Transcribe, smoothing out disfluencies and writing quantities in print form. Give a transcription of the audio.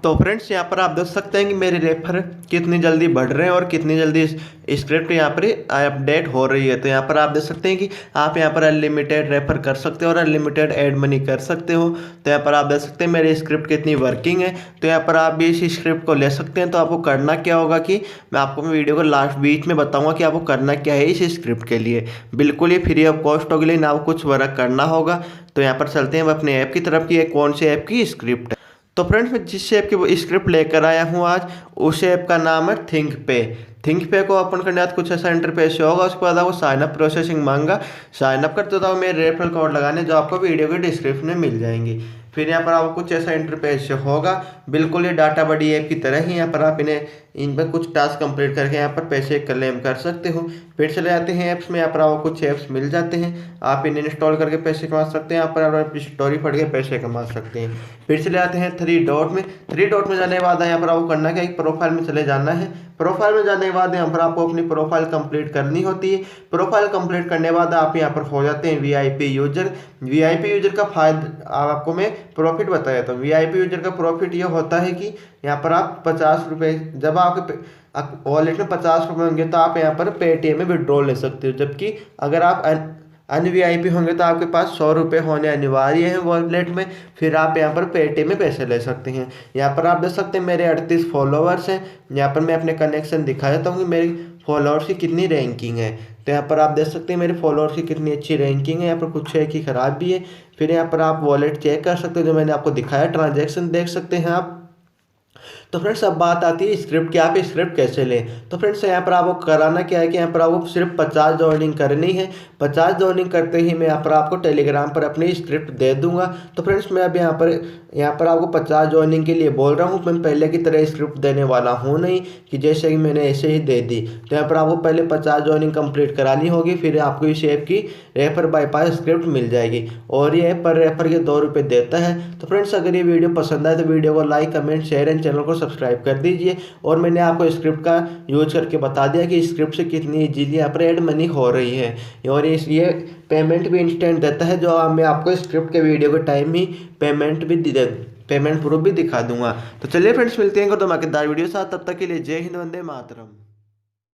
तो फ्रेंड्स यहाँ पर आप देख सकते हैं कि मेरे रेफर कितनी जल्दी बढ़ रहे हैं और कितनी जल्दी स्क्रिप्ट यहाँ पर अपडेट हो रही है। तो यहाँ पर आप देख सकते हैं कि आप यहाँ पर अनलिमिटेड रेफर कर सकते हो और अनलिमिटेड ऐड मनी कर सकते हो। तो यहाँ पर आप देख सकते हैं मेरी स्क्रिप्ट कितनी वर्किंग है। तो यहाँ पर आप भी इस स्क्रिप्ट को ले सकते हैं। तो आपको करना क्या होगा कि मैं आपको वीडियो को लास्ट बीच में बताऊँगा कि आपको करना क्या है इस स्क्रिप्ट के लिए। बिल्कुल ये फ्री ऑफ कॉस्ट होगी, लेकिन आपको कुछ वर्क करना होगा। तो यहाँ पर चलते हैं अपने ऐप की तरफ कि कौन से ऐप की स्क्रिप्ट है। तो फ्रेंड्स मैं जिस ऐप की स्क्रिप्ट लेकर आया हूँ आज, उस ऐप का नाम है थिंकपे। थिंकपे को ओपन करने बाद कुछ ऐसा इंटरफेस होगा। उसके बाद आपको साइन अप प्रोसेसिंग मांगा। साइन अप करते तो मेरे रेफरल कोड लगाने जो आपको वीडियो के डिस्क्रिप्शन में मिल जाएंगी। फिर यहाँ पर आपको कुछ ऐसा इंटरफेस होगा। बिल्कुल ये डाटा बड़ी ऐप की तरह ही। यहाँ पर आप इन पर कुछ टास्क कंप्लीट करके यहाँ पर पैसे क्लेम कर सकते हो। फिर चले जाते हैं ऐप्स में। यहाँ पर आपको कुछ ऐप्स मिल जाते हैं, आप इन्हें इंस्टॉल करके पैसे कमा सकते हैं। यहाँ पर आप स्टोरी पढ़ के पैसे कमा सकते हैं। फिर चले जाते हैं थ्री डॉट में। थ्री डॉट में जाने के बाद यहाँ पर आपको करना क्या है, प्रोफाइल में चले जाना है। प्रोफाइल में जाने के बाद यहाँ पर आपको अपनी प्रोफाइल कंप्लीट करनी होती है। प्रोफाइल कंप्लीट करने के बाद आप यहाँ पर हो जाते हैं वीआईपी यूजर। वीआईपी यूजर का फायदा आपको मैं प्रॉफिट बताया था। वीआईपी यूजर का प्रॉफिट ये होता है कि यहाँ पर आप 50 रुपये, जब आपके वॉलेट में 50 रुपये होंगे तो आप यहाँ पर पेटीएम में विड्रॉल ले सकते हो। जबकि अगर आप अनवीआईपी होंगे तो आपके पास 100 रुपये होने अनिवार्य है वॉलेट में। फिर आप यहाँ पर पेटीएम में पैसे ले सकते हैं। यहाँ पर आप देख सकते हैं मेरे 38 फॉलोअर्स हैं। यहाँ पर मैं अपने कनेक्शन दिखा देता हूँ कि मेरी फॉलोअर्स की कितनी रैंकिंग है। तो यहाँ पर आप देख सकते हैं मेरे फॉलोअर्स की कितनी अच्छी रैंकिंग है। यहाँ पर कुछ है कि ख़राब भी है। फिर यहाँ पर आप वॉलेट चेक कर सकते हो, जो मैंने आपको दिखाया, ट्रांजेक्शन देख सकते हैं आप। तो फ्रेंड्स अब बात आती है स्क्रिप्ट की, आप स्क्रिप्ट कैसे लें। तो फ्रेंड्स यहाँ पर आपको कराना क्या है कि यहाँ पर आपको सिर्फ 50 ज्वाइनिंग करनी है। 50 ज्वाइनिंग करते ही मैं यहाँ पर आपको टेलीग्राम पर अपनी स्क्रिप्ट दे दूंगा। तो फ्रेंड्स मैं अब यहाँ पर आपको 50 ज्वाइनिंग के लिए बोल रहा हूँ। मैं पहले की तरह स्क्रिप्ट देने वाला हूँ नहीं कि जैसे कि मैंने ऐसे ही दे दी। तो यहाँ पर आपको पहले 50 ज्वाइनिंग कंप्लीट करानी होगी, फिर आपको इस ऐप की रेफर बाईपास स्क्रिप्ट मिल जाएगी। और ये पर रेफर के 2 रुपये देता है। तो फ्रेंड्स अगर ये वीडियो पसंद आए तो वीडियो को like, comment, share and channel को सब्सक्राइब कर दीजिए। और मैंने आपको स्क्रिप्ट का यूज करके बता दिया कि स्क्रिप्ट से कितनी इजीली यहाँ पर ऐड मनी हो रही है। और ये पेमेंट भी इंस्टेंट देता है, जो मैं आपको स्क्रिप्ट के वीडियो के टाइम ही पेमेंट प्रूफ भी दिखा दूंगा। तो चलिए फ्रेंड्स मिलते हैं धमाकेदार वीडियो साथ, तब तक के लिए जय हिंद, वंदे मातरम।